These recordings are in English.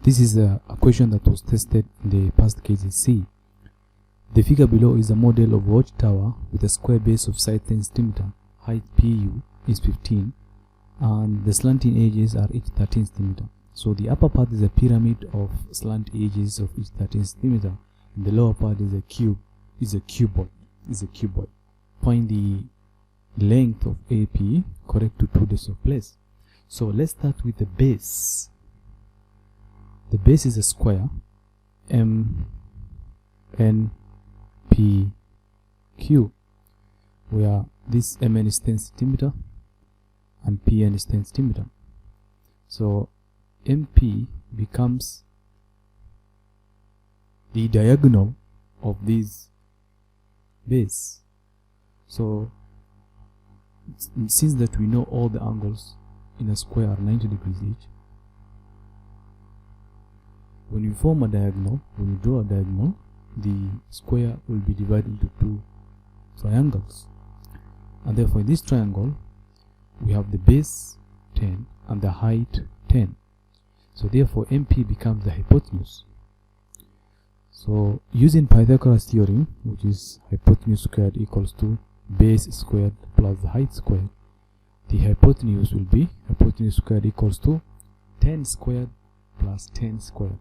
This is a question that was tested in the past KCSE. The figure below is a model of watchtower with a square base of side 10 cm, height PU is 15, and the slanting edges are each 13 cm. So the upper part is a pyramid of slant edges of each 13 cm, and the lower part is a cuboid. Find the length of AP correct to 2 decimal place. So let's start with the base. The base is a square, MNPQ, where this MN is 10 cm and PN is 10 cm. So MP becomes the diagonal of this base. So since that we know all the angles in a square are 90 degrees each, when you form a diagonal, when you draw a diagonal, the square will be divided into 2 triangles, and therefore in this triangle we have the base 10 and the height 10. So therefore MP becomes the hypotenuse. So using Pythagoras theorem, which is hypotenuse squared equals to base squared plus the height squared, the hypotenuse will be hypotenuse squared equals to 10 squared plus 10 squared.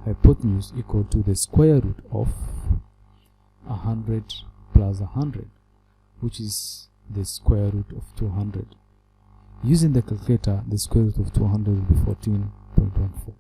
Hypotenuse equal to the square root of 100 plus 100, which is the square root of 200. Using the calculator, the square root of 200 will be 14.14.